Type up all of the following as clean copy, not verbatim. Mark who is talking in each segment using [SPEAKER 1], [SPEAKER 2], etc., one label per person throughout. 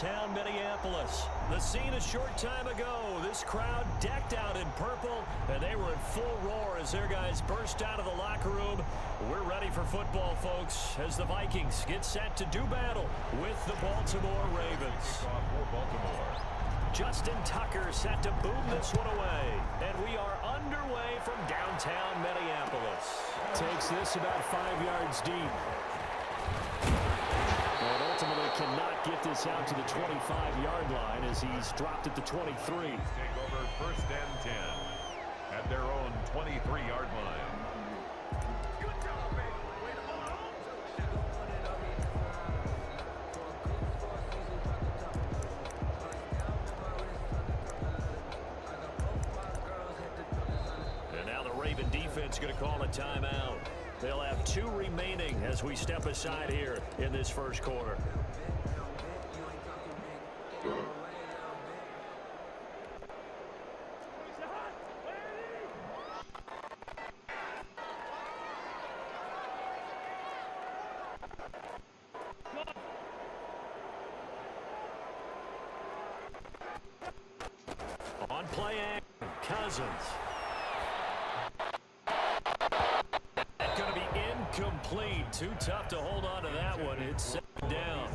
[SPEAKER 1] downtown Minneapolis. The scene a short time ago. This crowd decked out in purple, and they were in full roar as their guys burst out of the locker room. We're ready for football, folks, as the Vikings get set to do battle with the Baltimore Ravens. Justin Tucker set to boom this one away, and we are underway from downtown Minneapolis. Takes this about 5 yards deep. And ultimately cannot get this out to the 25-yard line as he's dropped at the 23.
[SPEAKER 2] Take over 1st and 10 at their own 23-yard line.
[SPEAKER 1] And now the Raven defense going to call a timeout. They'll have 2 remaining as we step aside here in this first quarter. On play action, Cousins. Going to be incomplete. Too tough to hold on to that one. It's set down.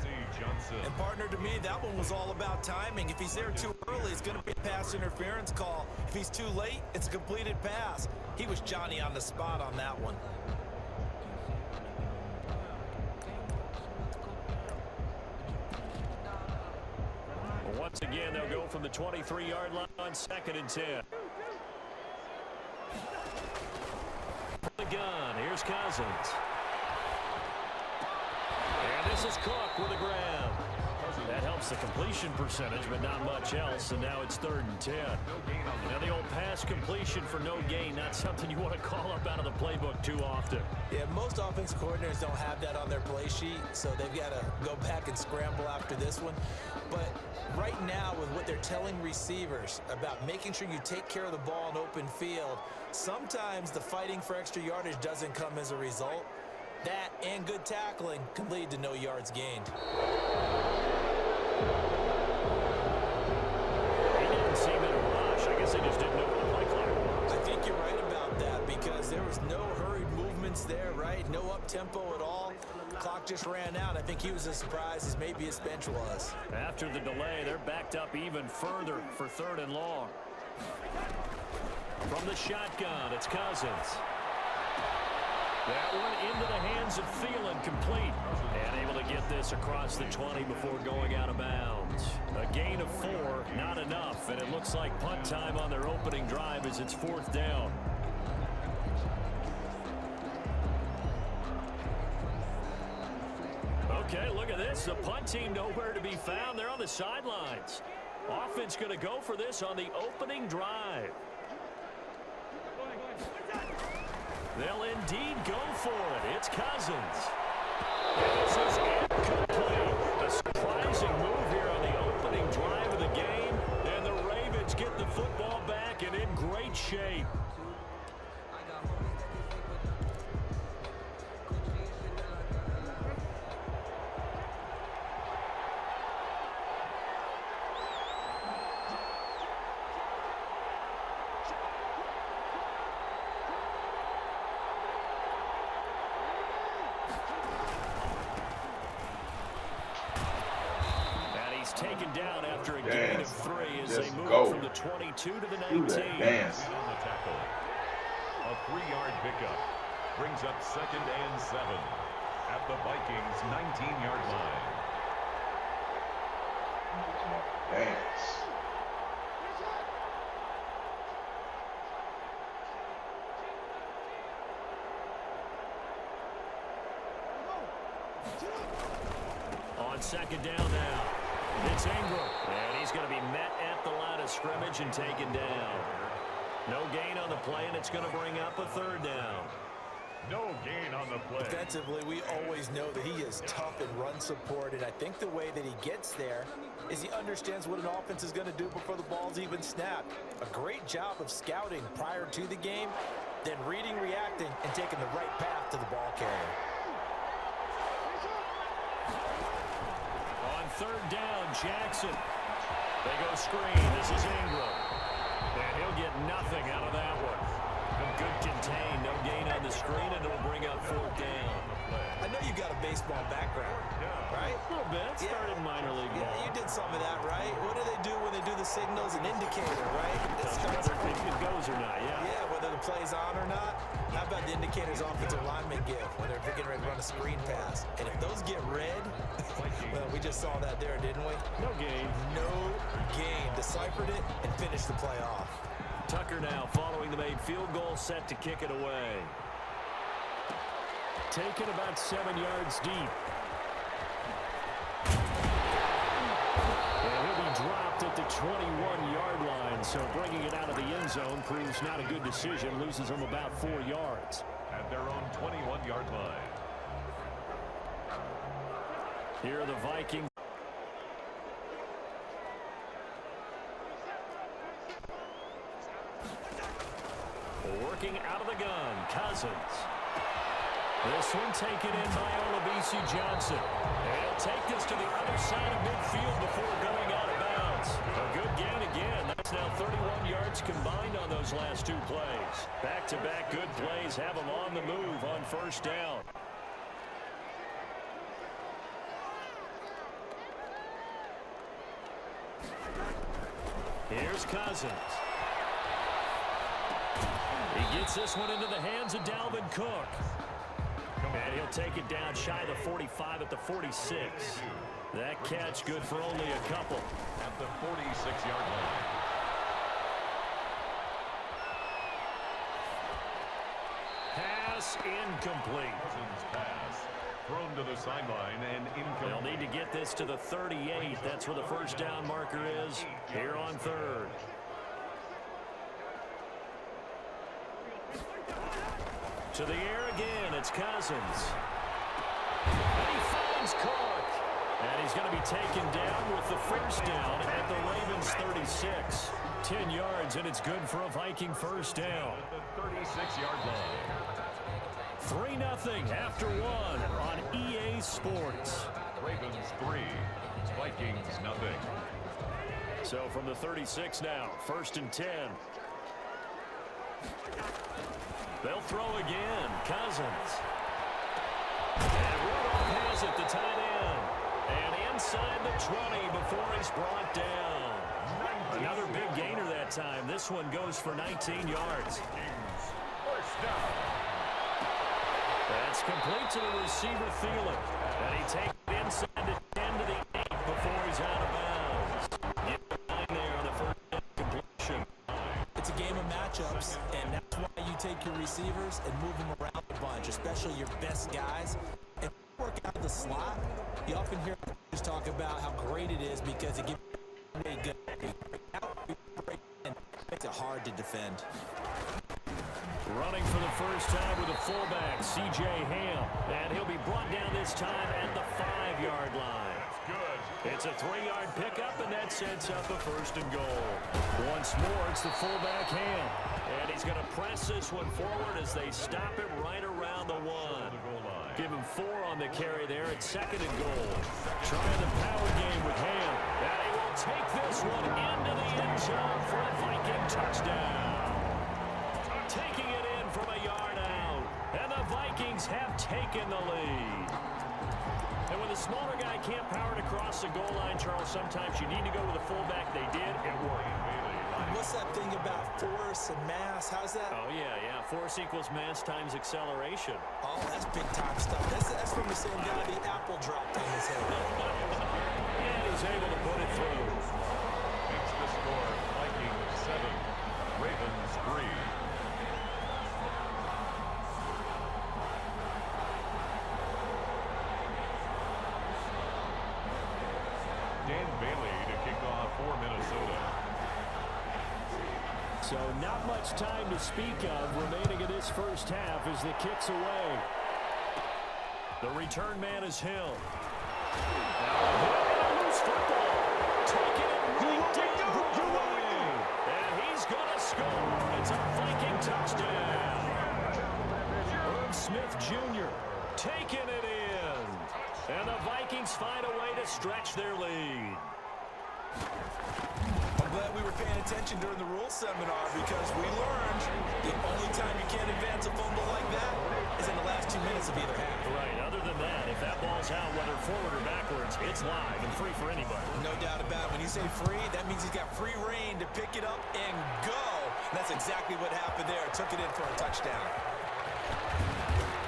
[SPEAKER 3] And partner, to me, that one was all about timing. If he's there too early, it's going to be a pass interference call. If he's too late, it's a completed pass. He was Johnny on the spot on that one.
[SPEAKER 1] Once again, they'll go from the 23-yard line on 2nd and 10. The gun. Here's Cousins. And this is Cook with a grab. That helps the completion percentage, but not much else. And now it's 3rd and 10. Now the old pass completion for no gain, not something you want to call up out of the playbook too often.
[SPEAKER 3] Yeah, most offensive coordinators don't have that on their play sheet, so they've got to go back and scramble after this one. But right now, with what they're telling receivers about making sure you take care of the ball in open field, sometimes the fighting for extra yardage doesn't come as a result. That and good tackling can lead to no yards gained.
[SPEAKER 1] He didn't seem in a rush. I guess they just didn't know what the play clock was.
[SPEAKER 3] I think you're right about that because there was no hurried movements there, right? No up-tempo at all. The clock just ran out. I think he was as surprised as maybe his bench was.
[SPEAKER 1] After the delay, they're backed up even further for 3rd and long. From the shotgun, it's Cousins. That one into the hands of Thielen, complete. And able to get this across the 20 before going out of bounds. A gain of 4, not enough. And it looks like punt time on their opening drive as it's 4th down. Okay, look at this. The punt team nowhere to be found. They're on the sidelines. Offense going to go for this on the opening drive. They'll indeed go for it. It's Cousins. This is incomplete. A surprising move here on the opening drive of the game. And the Ravens get the football back and in great shape. Taken down after a gain of 3 as they move from the 22 to the 19.
[SPEAKER 2] On the tackle. A 3-yard pickup brings up 2nd and 7 at the Vikings' 19-yard line.
[SPEAKER 4] Dance.
[SPEAKER 1] On 2nd down now. It's Ingram, and he's going to be met at the line of scrimmage and taken down. No gain on the play, and it's going to bring up a 3rd down.
[SPEAKER 2] No gain on the play.
[SPEAKER 3] Defensively, we always know that he is tough in run support, and I think the way that he gets there is he understands what an offense is going to do before the ball's even snapped. A great job of scouting prior to the game, then reading, reacting, and taking the right path to the ball carrier.
[SPEAKER 1] On third down. Jackson. They go screen. This is Ingram. And he'll get nothing out of that one. Good contain. No gain on the screen, and it'll bring up fourth down.
[SPEAKER 3] I know you got a baseball background, right?
[SPEAKER 1] A little bit. Started in minor league ball.
[SPEAKER 3] Yeah, you did some of that, right? What do they do when they do the signals? An indicator, right?
[SPEAKER 1] Whether it goes or not, yeah.
[SPEAKER 3] Yeah, whether the play's on or not. How about the indicators offensive linemen give when they're getting ready to run a screen pass? And if those get red, well, we just saw that there, didn't we?
[SPEAKER 1] No gain.
[SPEAKER 3] No gain. Deciphered it and finished the play off.
[SPEAKER 1] Tucker now following the made field goal, set to kick it away. Taken about 7 yards deep. And he'll be dropped at the 21-yard line, so bringing it out of the end zone proves not a good decision. Loses him about 4 yards.
[SPEAKER 2] At their own 21-yard line.
[SPEAKER 1] Here are the Vikings. Working out of the gun, Cousins. This one taken in by Olabisi Johnson. And he'll take this to the other side of midfield before going out of bounds. A good gain again. That's now 31 yards combined on those last 2 plays. Back-to-back good plays have them on the move on first down. Here's Cousins. He gets this one into the hands of Dalvin Cook. And he'll take it down shy of the 45 at the 46. That catch good for only a couple.
[SPEAKER 2] At the 46-yard line.
[SPEAKER 1] Pass incomplete.
[SPEAKER 2] Cousins pass. Thrown to the sideline and incomplete.
[SPEAKER 1] They'll need to get this to the 38. That's where the first down marker is here on third. To the air again, it's Cousins. And he finds Cook. And he's going to be taken down with the first down at the Ravens 36. 10 yards, and it's good for a Viking first down.
[SPEAKER 2] At the 36-yard line.
[SPEAKER 1] 3-0 after 1 on EA Sports.
[SPEAKER 2] Ravens 3, Vikings nothing.
[SPEAKER 1] So from the 36 now, 1st and 10. They'll throw again. Cousins. And Rudolph has it, the tight end. And inside the 20 before he's brought down. Another big gainer that time. This one goes for 19 yards.
[SPEAKER 2] First down.
[SPEAKER 1] That's complete to the receiver, Thielen. And he takes it inside the 10 to the 8 before he's out of bounds. Get the line there on the first down completion.
[SPEAKER 3] It's a game of matchups, and that's why you take your receivers and move them around a bunch, especially your best guys. If you work out the slot, you often hear just talk about how great it is because it gives you a good and makes it hard to defend.
[SPEAKER 1] Running for the first time with a fullback, C.J. Ham. And he'll be brought down this time at the 5-yard line.
[SPEAKER 2] Good.
[SPEAKER 1] It's a 3-yard pickup, and that sets up a 1st and goal. Once more, it's the fullback Ham. And he's going to press this one forward as they stop him right around the 1. Give him 4 on the carry there at 2nd and goal. Trying the power game with Ham. And he will take this one into the end zone for a Viking touchdown. Taking it in from a yard out. And the Vikings have taken the lead. And when the smaller guy can't power it across the goal line, Charles, sometimes you need to go with a fullback. They did. It worked.
[SPEAKER 3] What's that thing about force and mass? How's that?
[SPEAKER 1] Oh, yeah. Force equals mass times acceleration.
[SPEAKER 3] Oh, that's big-time stuff. That's from the same guy the apple dropped on his head.
[SPEAKER 1] And he's able to put it through.
[SPEAKER 2] Makes the score Vikings 7, Ravens 3. Dan Bailey to kick off for Minnesota.
[SPEAKER 1] So not much time to speak of remaining in this first half as the kick's away. The return man is Hill. Now, loose football. Taking it right down Broadway. And he's going to score. It's a Viking touchdown. Irv Smith Jr. taking it in. And the Vikings find a way to stretch their lead.
[SPEAKER 3] I'm glad we were paying attention during the rules seminar because we learned the only time you can't advance a fumble like that is in the last 2 minutes of either half.
[SPEAKER 1] Right. Other than that, if that ball's out, whether forward or backwards, it's live and free for anybody.
[SPEAKER 3] No doubt about it. When you say free, that means he's got free reign to pick it up and go. And that's exactly what happened there. Took it in for a touchdown.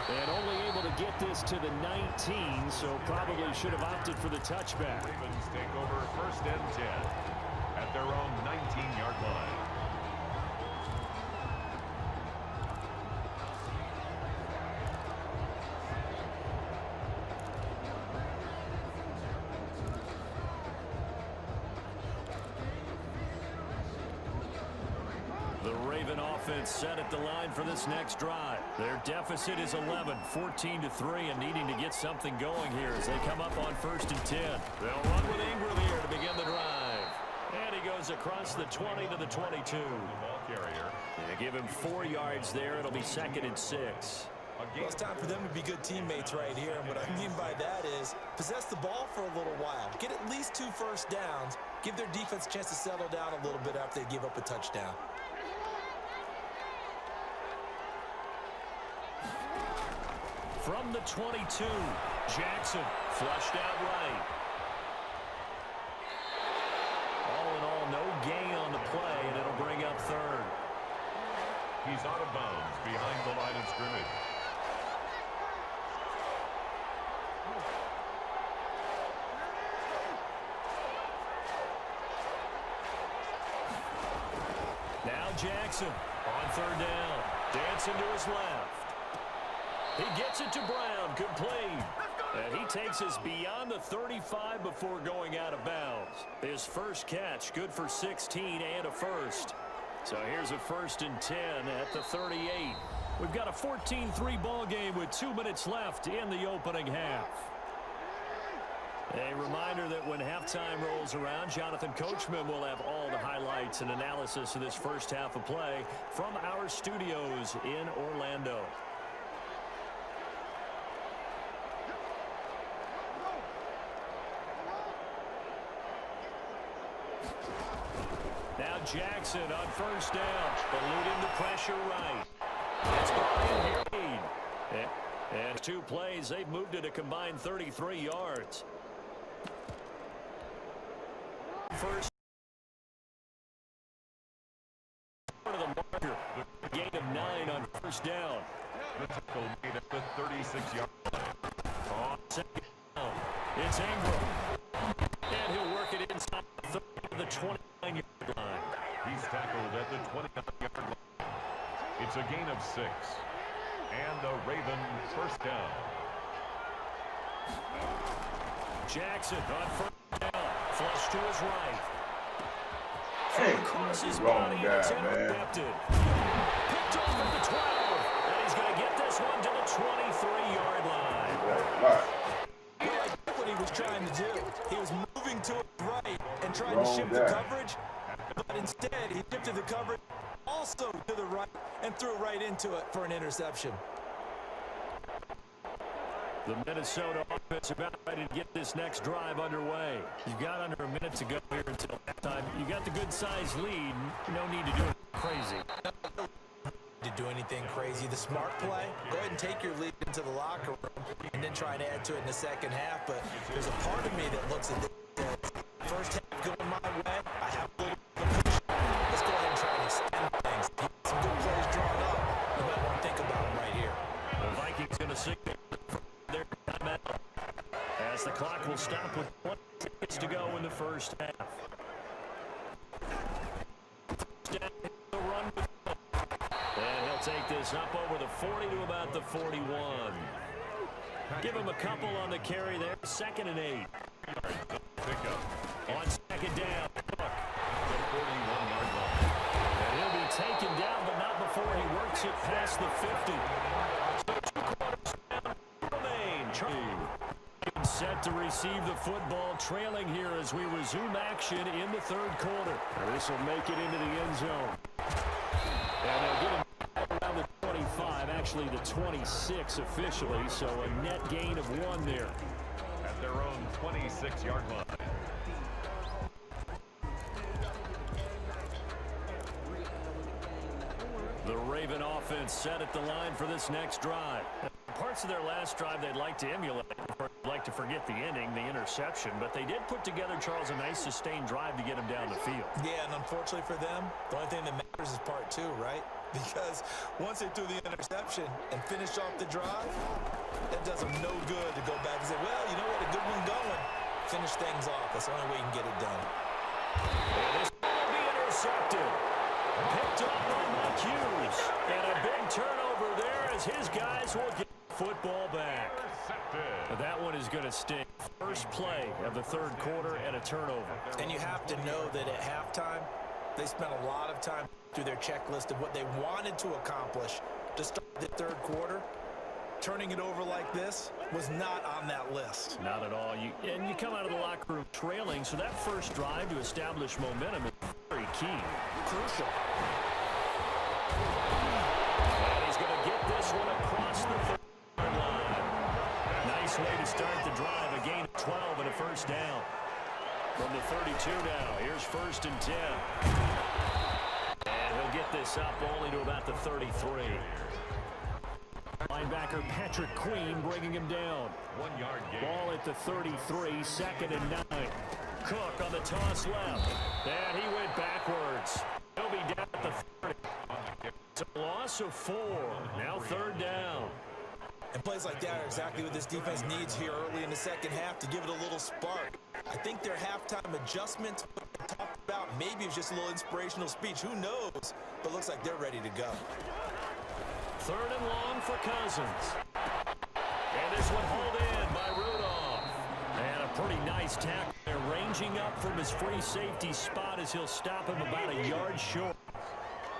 [SPEAKER 1] And only able to get this to the 19, so probably should have opted for the touchback.
[SPEAKER 2] Ravens take over 1st and 10 at their own 19-yard line.
[SPEAKER 1] The Raven offense set at the line for this next drive. Their deficit is 11, 14-3, and needing to get something going here as they come up on 1st and 10. They'll run with Ingram here to begin the drive. And he goes across the 20 to the 22.
[SPEAKER 2] The ball carrier.
[SPEAKER 1] They give him 4 yards there. It'll be 2nd and 6.
[SPEAKER 3] Well, it's time for them to be good teammates right here. And what I mean by that is possess the ball for a little while. Get at least 2 first downs. Give their defense a chance to settle down a little bit after they give up a touchdown.
[SPEAKER 1] From the 22, Jackson flushed out right. All in all, no gain on the play, and it'll bring up 3rd.
[SPEAKER 2] He's out of bounds behind the line of scrimmage.
[SPEAKER 1] Now Jackson on 3rd down. Dancing to his left. He gets it to Brown, complete. And he takes us beyond the 35 before going out of bounds. His first catch, good for 16 and a first. So here's a 1st and 10 at the 38. We've got a 14-3 ball game with 2 minutes left in the opening half. A reminder that when halftime rolls around, Jonathan Coachman will have all the highlights and analysis of this first half of play from our studios in Orlando. Now Jackson on 1st down, eluding the pressure right. It's Brian Reed. And 2 plays, they've moved it a combined 33 yards. First to the marker, gain of 9 on 1st down.
[SPEAKER 2] The tackle made at the 36-yard line.
[SPEAKER 1] On 2nd down, it's Ingram. And he'll work it inside the 29-yard line.
[SPEAKER 2] He's tackled at the 29-yard line. It's a gain of 6. And a Raven 1st down.
[SPEAKER 1] Jackson on 1st down. Flush to his right.
[SPEAKER 4] Hey,
[SPEAKER 1] Across his
[SPEAKER 4] wrong
[SPEAKER 1] body,
[SPEAKER 4] guy,
[SPEAKER 1] it's
[SPEAKER 4] man.
[SPEAKER 1] intercepted. Picked off at the 12. And he's going to get this one to the 23-yard line.
[SPEAKER 4] Right.
[SPEAKER 3] Well, I get what he was trying to do. He was moving to his right and trying to
[SPEAKER 4] Wrong
[SPEAKER 3] shift
[SPEAKER 4] guy.
[SPEAKER 3] the coverage. But instead, he shifted the coverage also to the right and threw right into it for an interception.
[SPEAKER 1] The Minnesota offense about ready to get this next drive underway. You've got under a minute to go here until halftime. You got the good-sized lead. No need to do it crazy.
[SPEAKER 3] To do anything crazy. The smart play, go ahead and take your lead into the locker room and then try and add to it in the second half. But there's a part of me that looks at this first half going my way. I have a little bit of a push. Let's go ahead and try and extend things. Some good plays drawn up. You might want to think about them right here.
[SPEAKER 1] The Vikings going to signal their timeout as the clock will stop with 1 seconds to go in the first half. The run with, and he'll take this up over the 40 to about the 41. Give him a couple on the carry there. 2nd and 8.
[SPEAKER 2] Pickup.
[SPEAKER 1] On 2nd down.
[SPEAKER 2] The 41-yard line.
[SPEAKER 1] And he'll be taken down, but not before he works it past the 50. So 2 quarters down remain. Set to receive the football, trailing here as we resume action in the 3rd quarter. This will make it into the end zone. And they'll get him around the 25, actually the 26 officially, so a net gain of 1 there.
[SPEAKER 2] At their own 26-yard line.
[SPEAKER 1] The Raven offense set at the line for this next drive. Parts of their last drive they'd like to emulate. They'd like to forget the ending, the interception, but they did put together, Charles, a nice sustained drive to get them down the field.
[SPEAKER 3] Yeah, and unfortunately for them, the only thing that matters is part two, right? Because once they threw the interception and finished off the drive, that does them no good to go back and say, well, you know what, a good one going. Finish things off. That's the only way you can get it done.
[SPEAKER 1] And this will be intercepted. Picked up by Mike Hughes. And a big turnover there as his guys will get the football back. That one is going to sting. First play of the third quarter and a turnover.
[SPEAKER 3] And you have to know that at halftime, they spent a lot of time through their checklist of what they wanted to accomplish to start the third quarter. Turning it over like this was not on that list.
[SPEAKER 1] Not at all. You come out of the locker room trailing, so that first drive to establish momentum is very key.
[SPEAKER 3] Crucial.
[SPEAKER 1] And he's going to get this one across the 30-yard line. Nice way to start the drive. A gain of 12 and a first down. From the 32 now, here's 1st and 10. And he'll get this up only to about the 33. Linebacker Patrick Queen bringing him down.
[SPEAKER 2] 1 yard gain.
[SPEAKER 1] Ball at the 33, 2nd and 9. Cook on the toss left. And he went backwards. He'll be down at the 30. It's a loss of 4. Now 3rd down.
[SPEAKER 3] And plays like that are exactly what this defense needs here early in the second half to give it a little spark. I think their halftime adjustments talked about, maybe it was just a little inspirational speech. Who knows? But looks like they're ready to go.
[SPEAKER 1] 3rd and long for Cousins. And this one hauled in by Rudolph. And a pretty nice tackle there, ranging up from his free safety spot as he'll stop him about a yard short.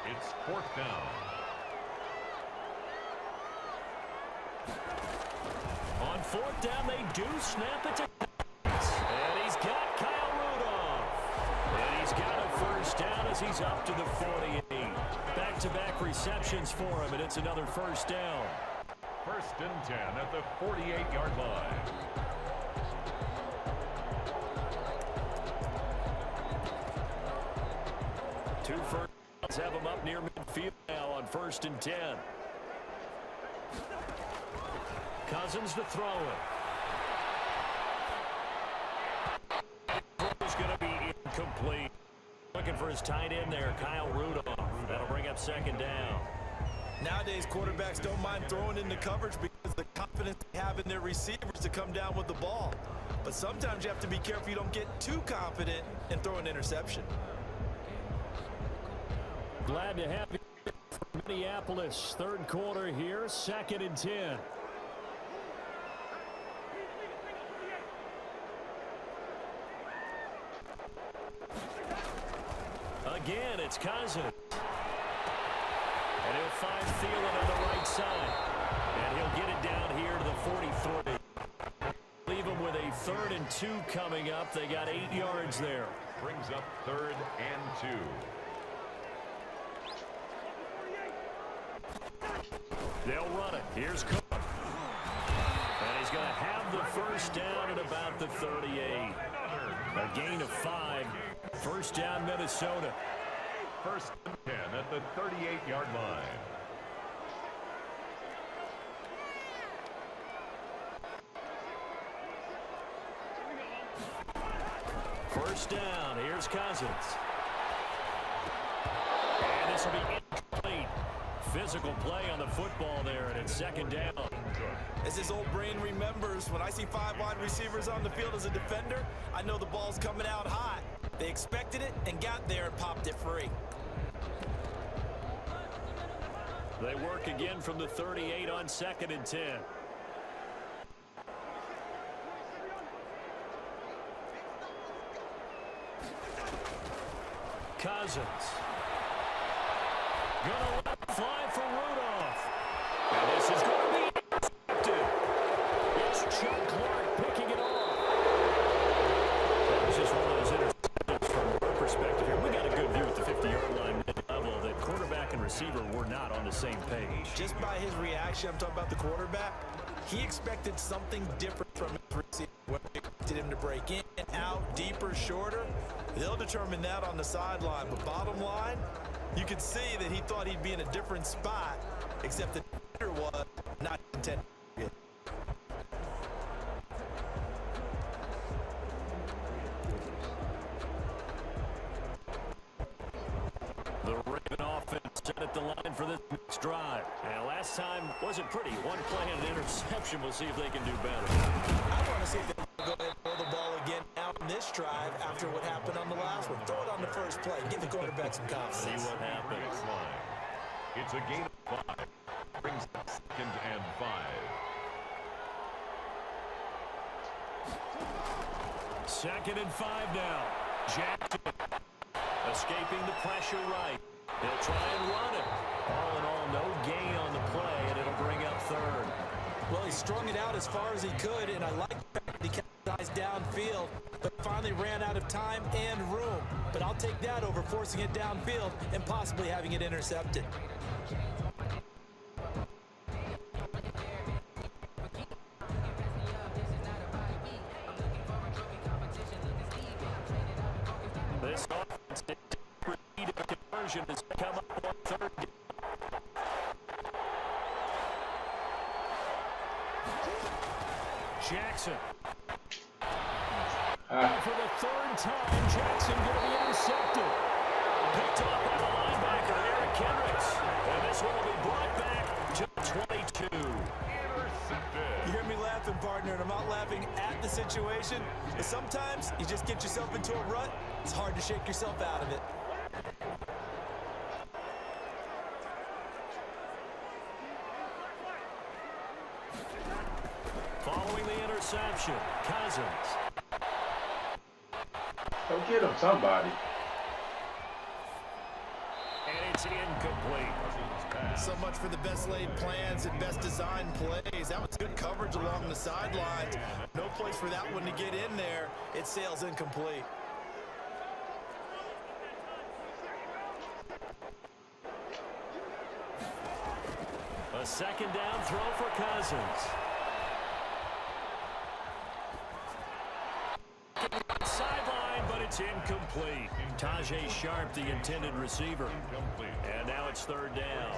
[SPEAKER 2] It's 4th down.
[SPEAKER 1] On 4th down, they do snap it to Cousins. And he's got Kyle Rudolph. And he's got a first down as he's up to the 48. Back-to-back receptions for him, and it's another first down.
[SPEAKER 2] 1st and 10 at the 48-yard line.
[SPEAKER 1] Two first downs have him up near midfield now on 1st and 10. Cousins to throw it. Throw's going to be incomplete. Looking for his tight end there, Kyle Rudolph. That'll bring up 2nd down.
[SPEAKER 3] Nowadays, quarterbacks don't mind throwing into coverage because of the confidence they have in their receivers to come down with the ball. But sometimes you have to be careful you don't get too confident and throw an interception.
[SPEAKER 1] Glad to have you from Minneapolis. 3rd quarter here, 2nd and 10. Again, it's Cousins. And he'll find Thielen on the right side. And he'll get it down here to the 43. Leave him with a 3rd and 2 coming up. They got 8 yards there.
[SPEAKER 2] Brings up 3rd and 2.
[SPEAKER 1] They'll run it. Here's Cook. And he's going to have the first down at about the 38. A gain of 5. First down, Minnesota.
[SPEAKER 2] 1st and 10 at the 38-yard line.
[SPEAKER 1] First down. Here's Cousins. And this will be incomplete. Physical play on the football there, and it's 2nd down.
[SPEAKER 3] As his old brain remembers, when I see 5 wide receivers on the field as a defender, I know the ball's coming out hot. They expected it and got there and popped it free.
[SPEAKER 1] They work again from the 38 on 2nd and 10. Cousins. Gonna let it fly for Rudolph. And this is going to be intercepted. It's Chuck Clark picking it off. That was just one of those interceptions from our perspective here. We got a good view at the 50-yard line mid-level that quarterback and receiver were not on the same page.
[SPEAKER 3] Just by his reaction, I'm talking about the quarterback, he expected something different from his receiver. Whether they expected him to break in, out, deeper, shorter, they'll determine that on the sideline. But bottom line, you could see that he thought he'd be in a different spot, except the defender was not intended.
[SPEAKER 1] The Raven offense set at the line for this next drive. And last time wasn't pretty. One play and an interception. We'll see if they can do better.
[SPEAKER 3] I want to see if they can go ahead and throw the ball again out in this drive after what happened on the last one. Throw it on the first play. Give the quarterback some confidence.
[SPEAKER 1] See what happens.
[SPEAKER 2] It's a gain of 5. Brings up 2nd and 5.
[SPEAKER 1] Second and 5 now. Jackson escaping the pressure right. He'll try and run it. All in all, no gain on the play, and it'll bring up 3rd.
[SPEAKER 3] Well, he strung it out as far as he could, and I like the fact that he kept his eyes downfield, but finally ran out of time and room. But I'll take that over forcing it downfield and possibly having it intercepted.
[SPEAKER 1] This offense speed of conversion has come up on 3rd down. Jackson. For the 3rd time, Jackson going to be intercepted. Picked off by the linebacker, Eric Kendricks. And this one will be brought back to 22.
[SPEAKER 2] Intercepted.
[SPEAKER 3] You hear me laughing, partner, and I'm not laughing at the situation, but sometimes you just get yourself into a rut. It's hard to shake yourself out of it.
[SPEAKER 1] Following the interception, Cousins.
[SPEAKER 4] Go get him, somebody.
[SPEAKER 1] And it's incomplete.
[SPEAKER 3] So much for the best laid plans and best designed plays. That was good coverage along the sidelines. No place for that one to get in there. It sails incomplete.
[SPEAKER 1] A 2nd down throw for Cousins. Sideline, but it's incomplete. Tajay Sharp, the intended receiver. And now it's 3rd down.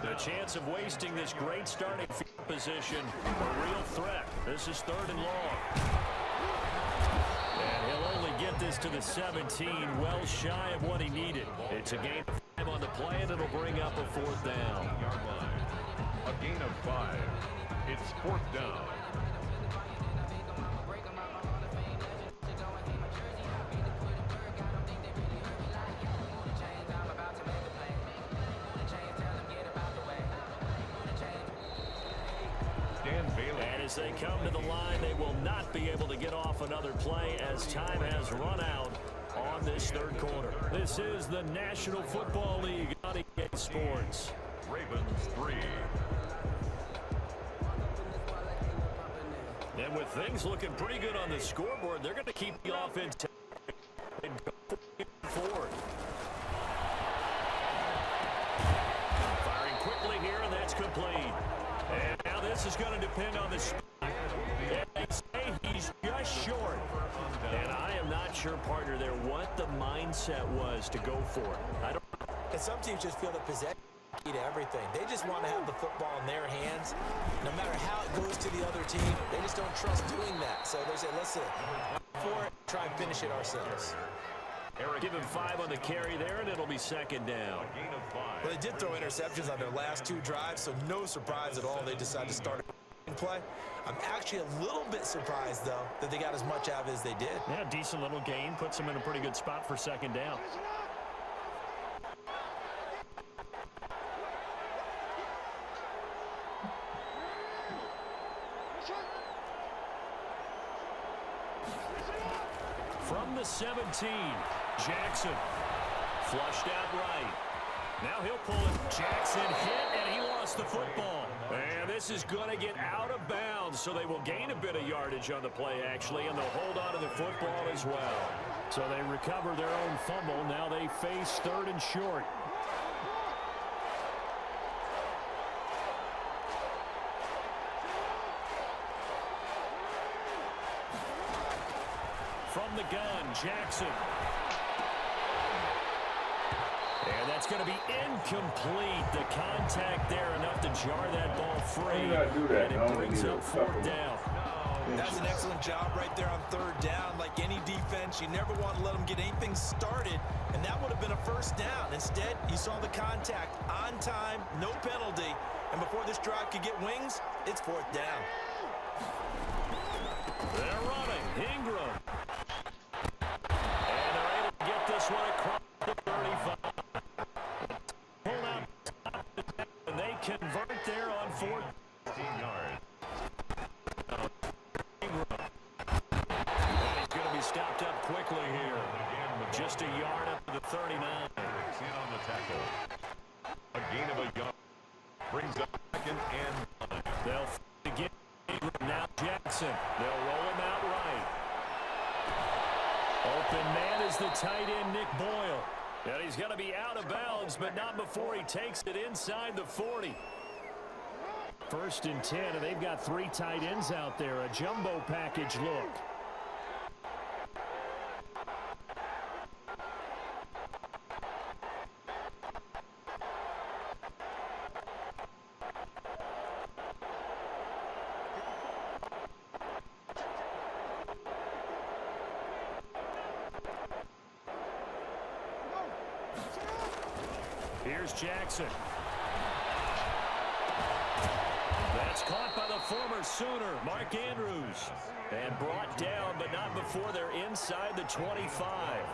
[SPEAKER 1] The chance of wasting this great starting field position, a real threat. This is 3rd and long. And he'll only get this to the 17, well shy of what he needed. It's a gain of 5 on the play, and it'll bring up a 4th down.
[SPEAKER 2] A gain of 5. It's 4th down.
[SPEAKER 1] And as they come to the line, they will not be able to get off another play as time has run out on this 3rd quarter. This is the National Football League on EA Sports.
[SPEAKER 2] Ravens 3.
[SPEAKER 1] And with things looking pretty good on the scoreboard, they're going to keep the offense and go forward. Firing quickly here, and that's complete. And now this is going to depend on the spot. They say he's just short. And I am not sure, partner, there what the mindset was to go for it. I don't.
[SPEAKER 3] And some teams just feel the possession key to everything. They just want to have the football in their hands. No matter how it goes to the other team, they just don't trust doing that. So they say, listen, for it, try and finish it ourselves.
[SPEAKER 1] Give him 5 on the carry there, and it'll be 2nd down.
[SPEAKER 2] Gain of 5.
[SPEAKER 3] Well, they did throw interceptions on their last 2 drives, so no surprise at all they decided to start a play. I'm actually a little bit surprised, though, that they got as much out of it as they did.
[SPEAKER 1] Yeah, decent little gain. Puts them in a pretty good spot for 2nd down. From the 17, Jackson flushed out right. Now he'll pull it. Jackson hit, and he lost the football. And this is going to get out of bounds, so they will gain a bit of yardage on the play, actually, and they'll hold on to the football as well. So they recover their own fumble. Now they face 3rd and short. Jackson. And that's going to be incomplete. The contact there enough to jar that ball free.
[SPEAKER 4] You gotta do that.
[SPEAKER 1] And it brings up fourth down.
[SPEAKER 3] That's an excellent job right there on third down. Like any defense, you never want to let them get anything started, and that would have been a first down. Instead, you saw the contact on time, no penalty, and before this drive could get wings, it's fourth down.
[SPEAKER 1] They're running. Ingram. And they're able to get this one across the 35. Pull out, and they convert there on 14 yards. Stopped up quickly here. Just a yard up to the 39.
[SPEAKER 2] In on the tackle. A gain of a yard. Brings up second and 9.
[SPEAKER 1] They'll begin. Now Jackson. They'll roll him out right. Open man is the tight end, Nick Boyle. And he's going to be out of bounds, but not before he takes it inside the 40. First and 10, and they've got 3 tight ends out there. A jumbo package look. Here's Jackson. That's caught by the former Sooner, Mark Andrews. And brought down, but not before they're inside the 25.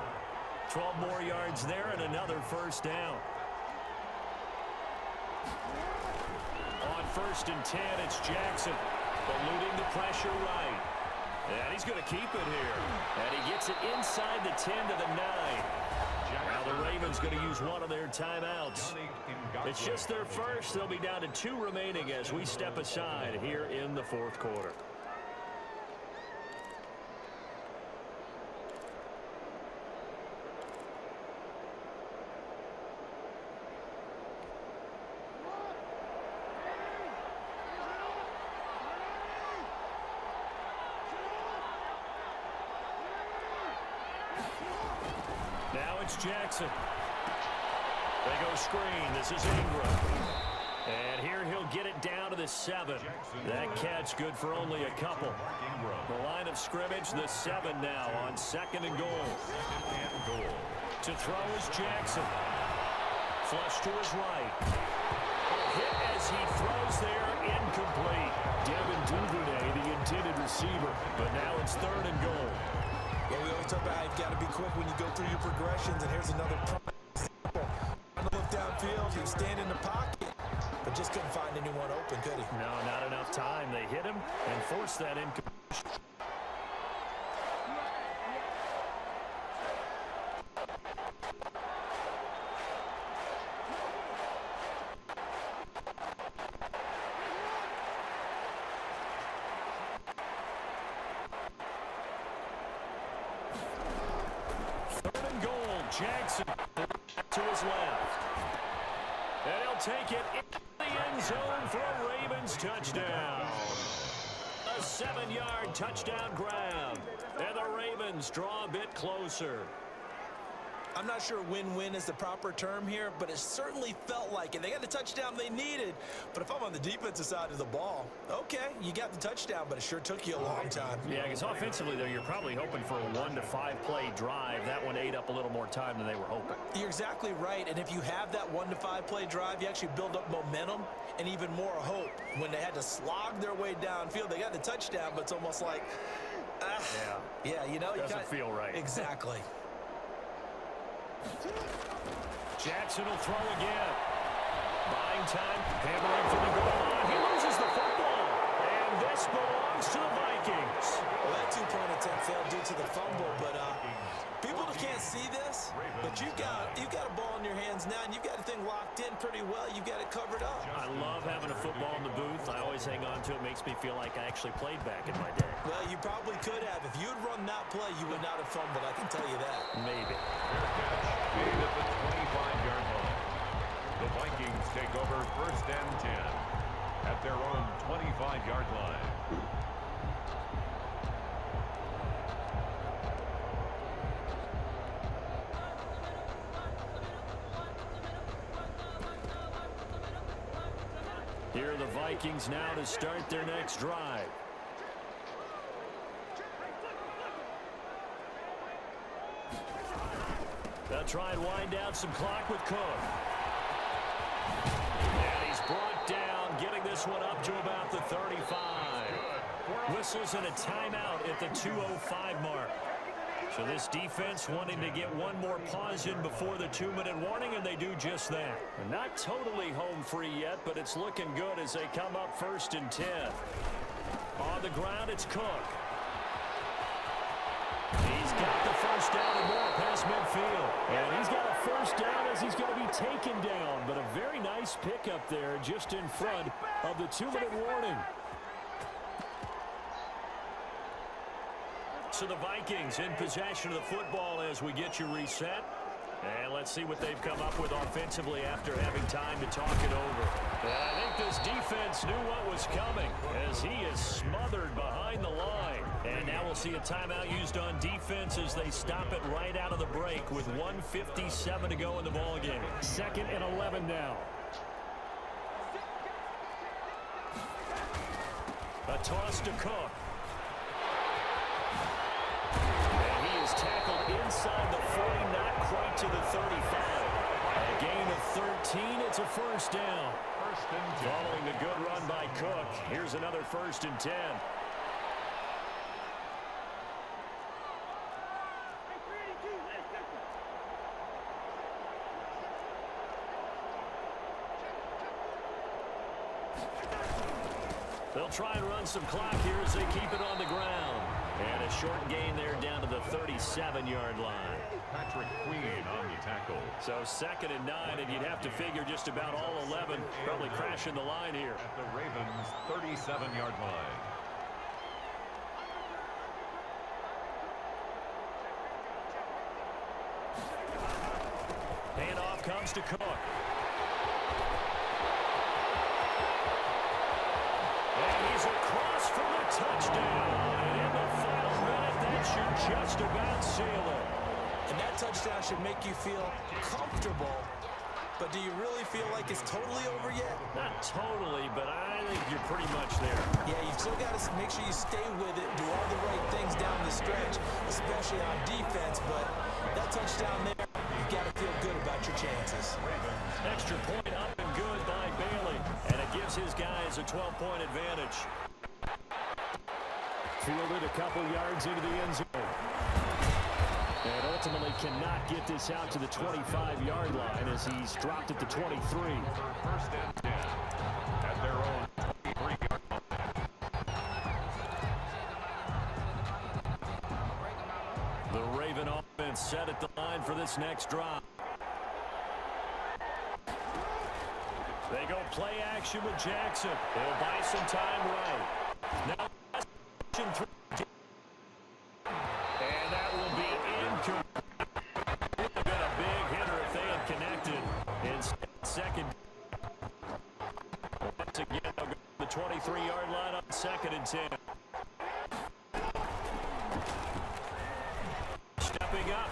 [SPEAKER 1] 12 more yards there and another first down. On first and 10, it's Jackson. Eluding the pressure right. And he's going to keep it here. And he gets it inside the 10 to the 9. Now the Ravens going to use one of their timeouts. It's just their first. They'll be down to 2 remaining as we step aside here in the fourth quarter. Now it's Jackson. They go screen. This is Ingram. And here he'll get it down to the 7. That catch good for only a couple. The line of scrimmage, the 7 now on second and goal. To throw is Jackson. Flush to his right. Hit as he throws there, incomplete. Devin Duvernay, the intended receiver. But now it's third and goal.
[SPEAKER 3] Yeah, we always talk about you've got to be quick when you go through your progressions, and here's another prime example. Trying to look downfield, he was standing in the pocket, but just couldn't find anyone open, could he?
[SPEAKER 1] No, not enough time. They hit him and forced that incompletion. Jackson to his left. And he'll take it in the end zone for a Ravens touchdown. A 7-yard touchdown grab. And the Ravens draw a bit closer.
[SPEAKER 3] I'm not sure win-win is the proper term here, but it certainly felt like it. They got the touchdown they needed, but if I'm on the defensive side of the ball, okay, you got the touchdown, but it sure took you a long time.
[SPEAKER 1] Yeah, because offensively, though, you're probably hoping for a 1 to 5 play drive. That one ate up a little more time than they were hoping.
[SPEAKER 3] You're exactly right, and if you have that 1 to 5 play drive, you actually build up momentum and even more hope. When they had to slog their way downfield, they got the touchdown, but it's almost like, yeah, you know,
[SPEAKER 1] doesn't feel right.
[SPEAKER 3] Exactly.
[SPEAKER 1] Jackson will throw again. Buying time, hammering for the goal line. He loses the football. And this belongs to the Vikings.
[SPEAKER 3] Well, that 2-point attempt failed due to the fumble, but people can't see this, but you've got a ball in your hands now, and you've got the thing locked in pretty well. You've got it covered up.
[SPEAKER 1] I love having a football in the booth. I always hang on to it. Makes me feel like I actually played back in my day.
[SPEAKER 3] Well, you probably could have. If you had run that play, you would not have fumbled. I can tell you that.
[SPEAKER 1] Maybe.
[SPEAKER 2] Made at the 25-yard line. The Vikings take over first and 10 at their own 25-yard line.
[SPEAKER 1] Here are the Vikings now to start their next drive. They'll try and wind down some clock with Cook. And he's brought down, getting this one up to about the 35. Whistles and a timeout at the 2:05 mark. So this defense wanting to get one more pause in before the 2-minute warning, and they do just that. Not totally home free yet, but it's looking good as they come up 1st and 10. On the ground, it's Cook. He's got the first down and more past midfield. And he's got a first down as he's going to be taken down. But a very nice pickup there just in front of the 2-minute warning. So the Vikings in possession of the football as we get you reset. And let's see what they've come up with offensively after having time to talk it over. And I think this defense knew what was coming as he is smothered behind the line. And now we'll see a timeout used on defense as they stop it right out of the break with 1:57 to go in the ballgame. 2nd and 11 now. A toss to Cook. And he is tackled inside the 40, not quite to the 35. A gain of 13, it's a first down. Following a good run by Cook, here's another 1st and 10. They'll try and run some clock here as they keep it on the ground. And a short gain there down to the 37-yard line.
[SPEAKER 2] Patrick Queen on the tackle.
[SPEAKER 1] So 2nd and 9, and you'd have to figure just about all 11 probably crashing the line here.
[SPEAKER 2] At the Ravens' 37-yard line.
[SPEAKER 1] Handoff comes to Cook. And he's across for the touchdown. And in the final minute, that should just about seal it.
[SPEAKER 3] And that touchdown should make you feel comfortable. But do you really feel like it's totally over yet?
[SPEAKER 1] Not totally, but I think you're pretty much there.
[SPEAKER 3] Yeah, you've still got to make sure you stay with it, do all the right things down the stretch, especially on defense. But that touchdown there, you've got to feel good about your chances.
[SPEAKER 1] Extra point up and good by Bailey. And it gives his guys a 12-point advantage. Fielded a couple yards into the end zone. And ultimately cannot get this out to the 25-yard line as he's dropped at the 23.
[SPEAKER 2] 1st and 10 at their own 23-yard line.
[SPEAKER 1] The Raven offense set at the line for this next drive. They go play action with Jackson. They'll buy some time right. Now, through. And that will be incomplete. Would have been a big hitter if they had connected. Instead, 2nd. Once again, they'll go to the 23-yard line on 2nd and 10. Stepping up.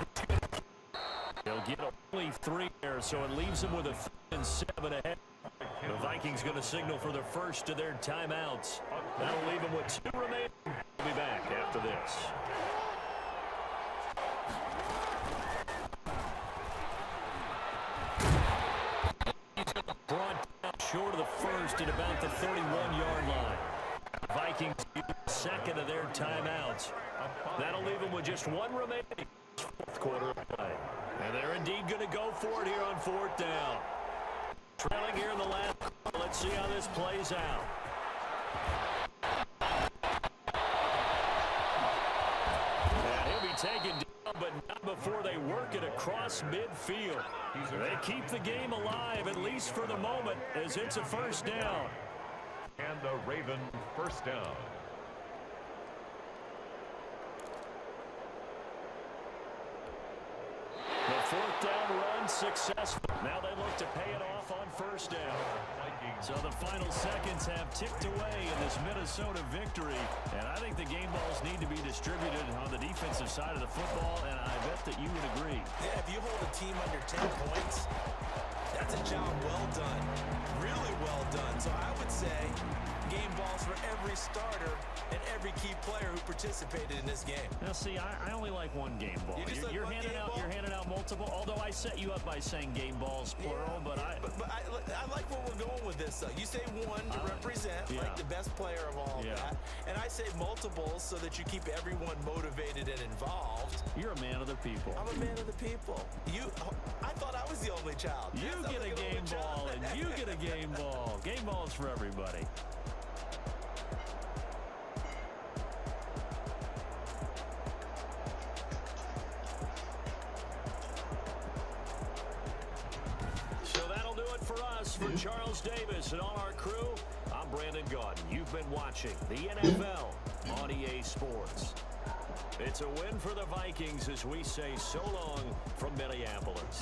[SPEAKER 1] They'll get only 3 there, so it leaves them with a 3rd and 7 ahead. The Vikings going to signal for the first of their timeouts. That'll leave them with 2 remaining. We'll be back after this. Brought down short of the first at about the 31-yard line. Vikings use 2nd of their timeouts. That'll leave them with just 1 remaining. 4th quarter of play. And they're indeed going to go for it here on 4th down. Trailing here in the last quarter. Let's see how this plays out. And he'll be taken down, but not before they work it across midfield. They keep the game alive, at least for the moment, as it's a 1st down.
[SPEAKER 2] And the Raven 1st down.
[SPEAKER 1] The 4th down run successful. Now they look to pay it off on 1st down. So the final seconds have ticked away in this Minnesota victory. And I think the game balls need to be distributed on the defensive side of the football, and I bet that you would agree.
[SPEAKER 3] Yeah, if you hold a team under 10 points, that's a job well done. Really well done. So I would say say game balls for every starter and every key player who participated in this game.
[SPEAKER 1] Now, see, I only like one game ball. You're handing out multiple. Although I set you up by saying game balls plural, but I
[SPEAKER 3] like where we're going with this. You say one to represent like the best player of all of that, and I say multiples so that you keep everyone motivated and involved.
[SPEAKER 1] You're a man of the people.
[SPEAKER 3] I'm a man of the people. I thought I was the only child.
[SPEAKER 1] You get a game ball, and you get a game ball. Game balls for everybody. For Charles Davis and all our crew, I'm Brandon Gaudin. You've been watching the NFL on EA Sports. It's a win for the Vikings as we say so long from Minneapolis.